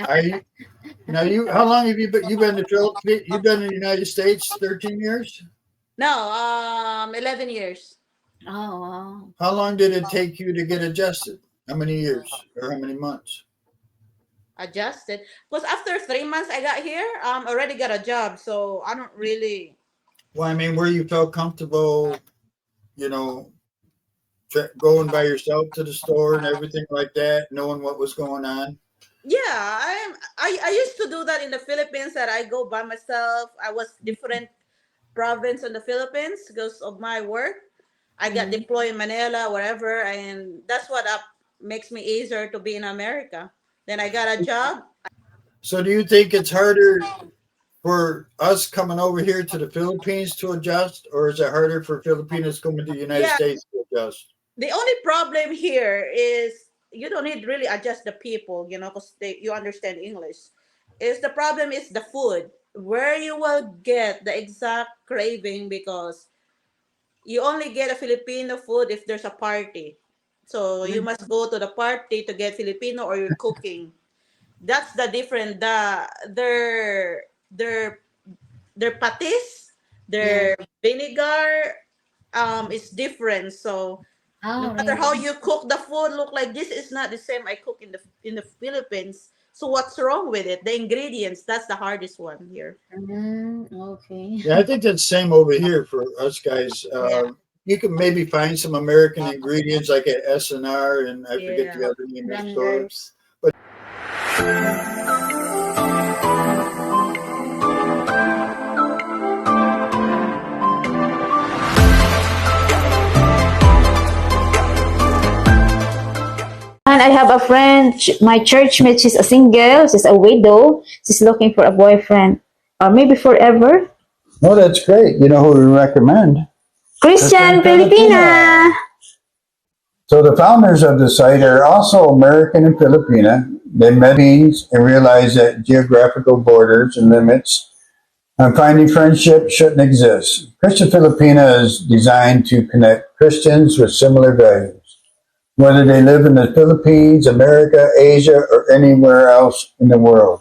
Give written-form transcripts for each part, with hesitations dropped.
Are you now? You how long have you been? You've been to Philippines? You've been in the United States 13 years. No, 11 years. Oh, wow. How long did it take you to get adjusted? How many years or how many months? Adjusted. Because after 3 months I got here, already got a job. So I don't really. Well, I mean, where you felt comfortable, you know, going by yourself to the store and everything like that, knowing what was going on. Yeah, I used to do that in the Philippines that I go by myself. I was different province in the Philippines because of my work. I got Mm-hmm. deployed in Manila, wherever, and that's what up makes me easier to be in America. Then I got a job. So, do you think it's harder for us coming over here to the Philippines to adjust, or is it harder for Filipinos coming to the United Yeah, States to adjust? the only problem here is you don't need really adjust the people, because you understand English. Is the problem is the food where you will get the exact craving because you only get a Filipino food if there's a party. So you must go to the party to get Filipino or you're cooking. That's the different. Their their patis, Yeah. their vinegar is different. So no Oh, matter how really? you cook the food, look like this is not the same I cook in the Philippines. So what's wrong with it? The ingredients, that's the hardest one here. Okay. Yeah, I think that's the same over here for us guys. Yeah. You can maybe find some American ingredients like at SNR and I forget the Yeah. other name of the store. Blenders. But And I have a friend, my church mate, she's a single, she's a widow, she's looking for a boyfriend, or maybe forever. no, that's great. You know who we recommend? Christian Filipina! So the founders of the site are also American and Filipina. They met Philippines and realized that geographical borders and limits on finding friendship shouldn't exist. Christian Filipina is designed to connect Christians with similar values, whether they live in the Philippines, America, Asia, or anywhere else in the world.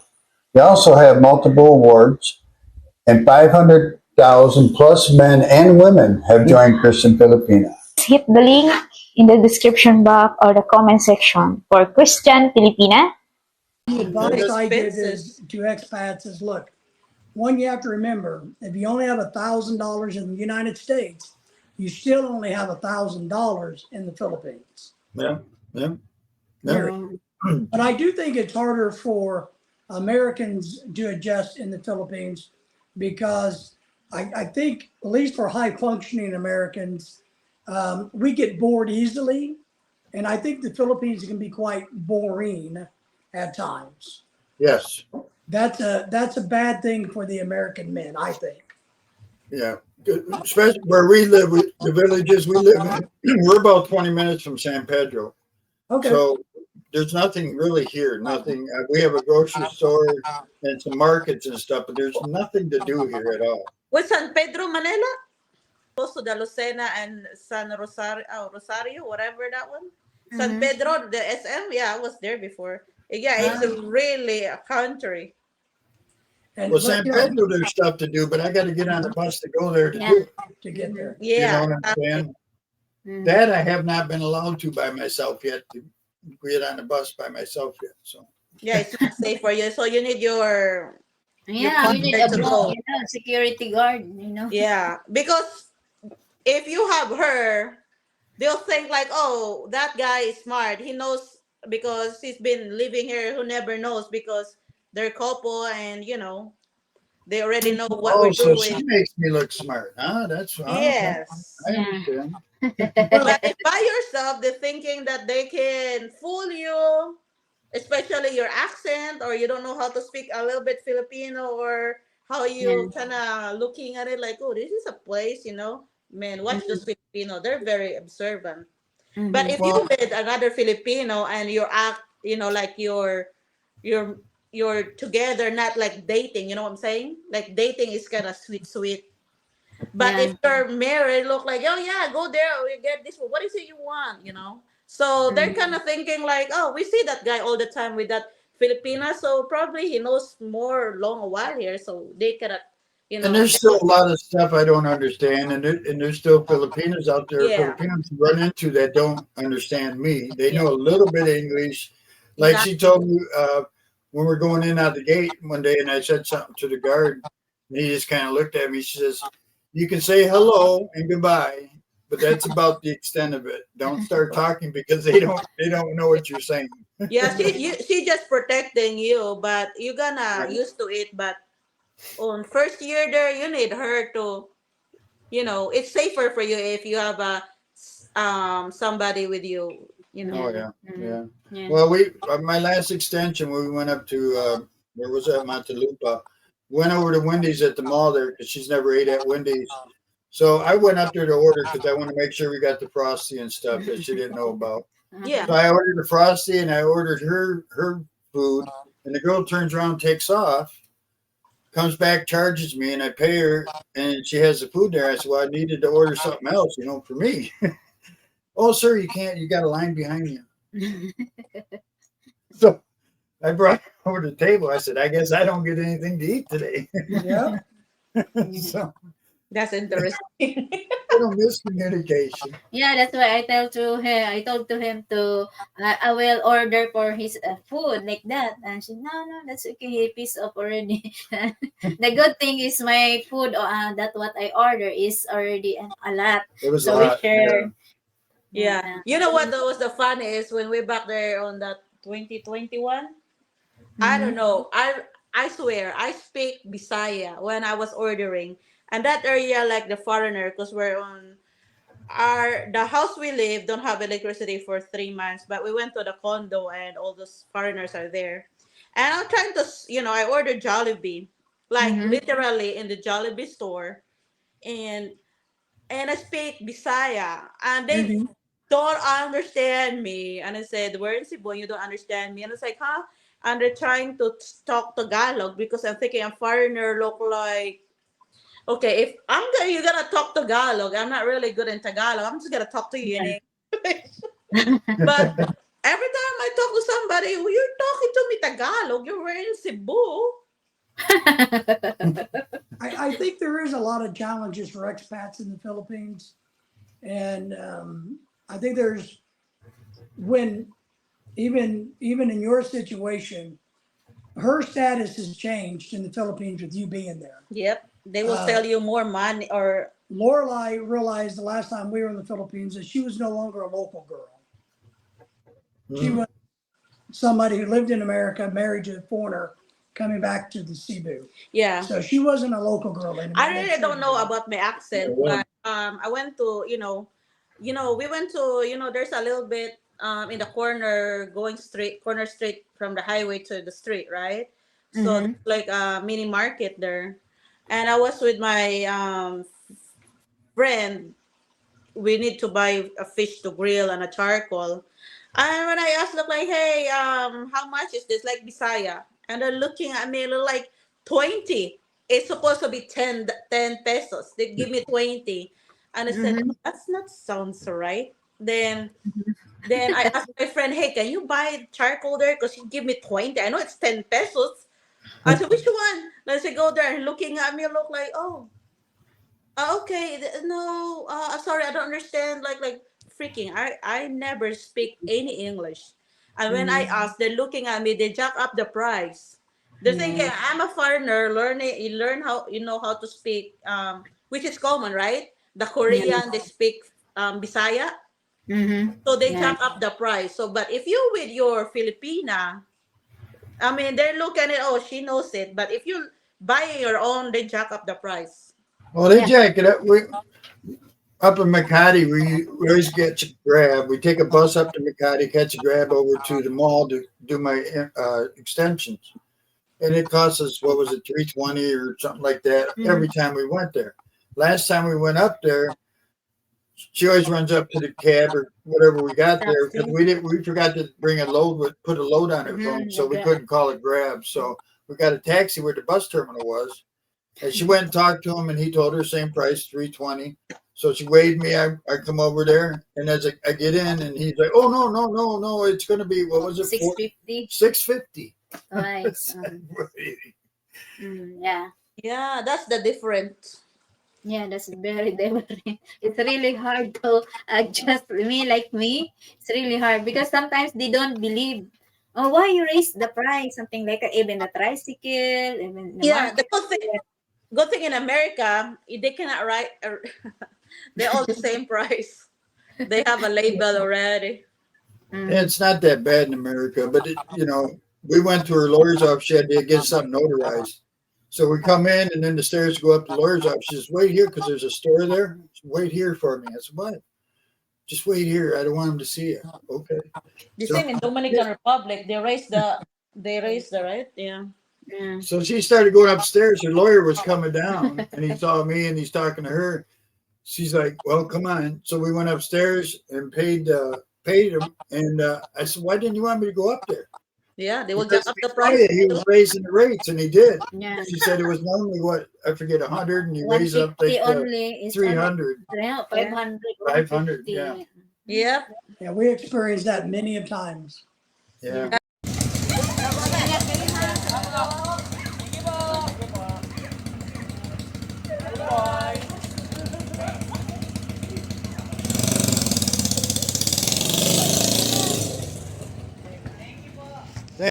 They also have multiple awards, and 500,000 plus men and women have joined Christian Filipina. Hit the link in the description box or the comment section for Christian Filipina. The Food advice I give expenses. is to expats is look, one, you have to remember, if you only have $1,000 in the United States, you still only have $1,000 in the Philippines. Yeah, yeah, yeah. Period. But I do think it's harder for Americans to adjust in the Philippines because I think, at least for high functioning Americans, we get bored easily. And I think the Philippines can be quite boring at times. Yes. That's a bad thing for the American men, I think. Yeah, especially where we live, the villages we live in, we're about 20 minutes from San Pedro. Okay. So there's nothing really here. Nothing. We have a grocery store and some markets and stuff, but there's nothing to do here at all. With San Pedro, Manila? Close to the Lucena and San Rosario, Rosario, whatever that one. San Mm-hmm. Pedro, the SM, yeah, I was there before. Yeah, it's Ah, really a country. And Well, but San Pedro, there's stuff to do, but I got to get on the bus to go there to yeah. do it. to get there. You know Yeah, what I'm exactly. saying? Mm. That I have not been allowed to by myself yet to get on the bus by myself yet. So Yeah, it's not safe for you. So you need your Yeah, you need partner a to block, go. security guard, Yeah, because if you have her, they'll think like, oh, that guy is smart. He knows because he's been living here. Who never knows because they're couple and they already know what oh, we're so she doing. makes me look smart, huh? That's okay. Yes. I Yeah. understand. But if by yourself, they're thinking that they can fool you, especially your accent, or you don't know how to speak a little bit Filipino, or how Yeah. you kind of looking at it like, oh, this is a place. Man, watch those Mm-hmm. Filipino. They're very observant. But Mm-hmm. if you Well, with another Filipino and you act, like you're you're together, not like dating. You know what I'm saying? Like dating is kind of sweet, sweet. But Yeah. if you're married, look like, oh yeah, go there, we get this What is it you want? So they're Mm-hmm. kind of thinking like, oh, we see that guy all the time with that Filipina, so probably he knows more long a while here, so they cannot, And there's still a negotiate. lot of stuff I don't understand, and there's still Filipinos out there, Yeah, Filipinos you run into that don't understand me. They yeah, know a little bit of English. Like she exactly. told me when we're going in out the gate one day, and I said something to the guard, and he just kind of looked at me. She says, "You can say hello and goodbye, but that's about the extent of it. Don't start talking because they don't know what you're saying." Yeah, she just protecting you, but you're gonna used to it. But on first year there, you need her to, it's safer for you if you have a somebody with you. Oh Mm, yeah, mm, yeah. yeah. Well, we my last extension we went up to where was that Montalupa. Went over to Wendy's at the mall there because she's never ate at Wendy's. So I went up there to order because I want to make sure we got the frosty and stuff that she didn't know about. Yeah, So I ordered the frosty and I ordered her food, and the girl turns around, takes off, comes back, charges me, and I pay her, and she has the food there. I said, "Well, I needed to order something else, for me." "Oh, sir, you can't. You got a line behind you." So I brought it over to the table. I said, "I guess I don't get anything to eat today." Yep. So that's interesting. miscommunication. Yeah, that's why I tell to him. I told to him to I will order for his food like that, and she no no that's okay. He pissed off already. The good thing is my food that what I order is already a lot, It was a so we lot. Yeah. share. Yeah, Yeah. you know what was the funniest when we back there on that 2021. I don't Mm-hmm. know. I swear I speak Bisaya when I was ordering, and that area like the foreigner because we're on the house we live don't have electricity for 3 months, but we went to the condo and all those foreigners are there, and I'm trying to I ordered Jollibee, like Mm-hmm. literally in the Jollibee store, and I speak Bisaya, and they Mm-hmm. don't understand me. And I said, "We're in Cebu, you don't understand me." And it's like, "Huh?" And they're trying to talk Tagalog because I'm thinking I'm foreigner, look like, okay, if you're gonna talk Tagalog, I'm not really good in Tagalog. I'm just gonna talk to you in Yeah. English. But every time I talk to somebody, well, you're talking to me Tagalog. You're in Cebu. I think there is a lot of challenges for expats in the Philippines. And I think there's when even in your situation, her status has changed in the Philippines with you being there. Yep, they will Uh, sell you more money or Lorelai realized the last time we were in the Philippines that she was no longer a local girl. She Mhm. was somebody who lived in America, married to a foreigner, coming back to the Cebu. yeah. So she wasn't a local girl anymore. I really don't know about my Yeah, accent, well, but I went to we went to there's a little bit in the corner going straight corner street from the highway to the street, right? So Mm-hmm. there's like a mini market there, and I was with my friend. We need to buy a fish to grill and a charcoal. And when I asked, look like, hey, how much is this? Like Bisaya. And they're looking at me like 20. It's supposed to be 10 pesos. They give me 20. And I said, Mm-hmm. that's not sounds right. Then I asked my friend, hey, can you buy charcoal there? Because she give me 20. I know it's 10 pesos. I said, which one? And I said, go there. And looking at me, look like, oh, okay, no, sorry, I don't understand. Like freaking, I never speak any English, and when I Mm-hmm. ask, they're looking at me. They jack up the price. They're thinking Yeah. I'm a foreigner. Learning, you learn how how to speak, which is common, right? The Yeah. Korean they speak Bisaya, Mm-hmm. so they Yeah. jack up the price. So, but if you with your Filipina, I mean, they're looking at oh she knows it, but if you buy your own, they jack up the price. well, they Yeah. jack it up. Up in Makati, we always get a grab. We take a bus up to Makati, catch a grab over to the mall to do my extensions, and it cost us what was it, 320 or something like that Mm-hmm. every time we went there. Last time we went up there, she always runs up to the cab or whatever we got there because Taxi. we forgot to bring a load with put a load on her phone, Mm-hmm. so we Okay. couldn't call it grab. So we got a taxi where the bus terminal was, and she went and talked to him, and he told her same price, 320. So she waved me. I come over there, and as I get in, and he's like, "Oh no, no, no, no! It's going to be what was it Six for fifty. 650?" Twice. Yeah. Yeah, that's the difference. Yeah, that's very different. It's really hard to adjust like me. It's really hard because sometimes they don't believe. Oh, why you raise the price? Something like that. Even the tricycle, even the Yeah, the market. good thing in America, they cannot write. They're all the same price. They have a label already. Mm. It's not that bad in America, but we went to her lawyer's office. She had to get something notarized. So we come in, and then the stairs go up to the lawyer's office. She says, "Wait here, because there's a store there. Wait here for me." I said, "What? Just wait here. I don't want him to see you." Okay. The So same in Dominican Republic. They raise the right. Yeah. Yeah. so she started going upstairs. Her lawyer was coming down, and he saw me, and he's talking to her. She's like, "Well, come on." So we went upstairs and paid him. And I said, "Why didn't you want me to go up there?" Yeah, they will jack Because up we the saw price you, he too. was raising the rates, and he did. Yeah. She said it was normally what I forget 100, and he raised it up 150 like only is only 300, yeah, Yeah. 500, 500. Yeah, 150. Yep. Yeah, we experienced that many of times. yeah. Yeah.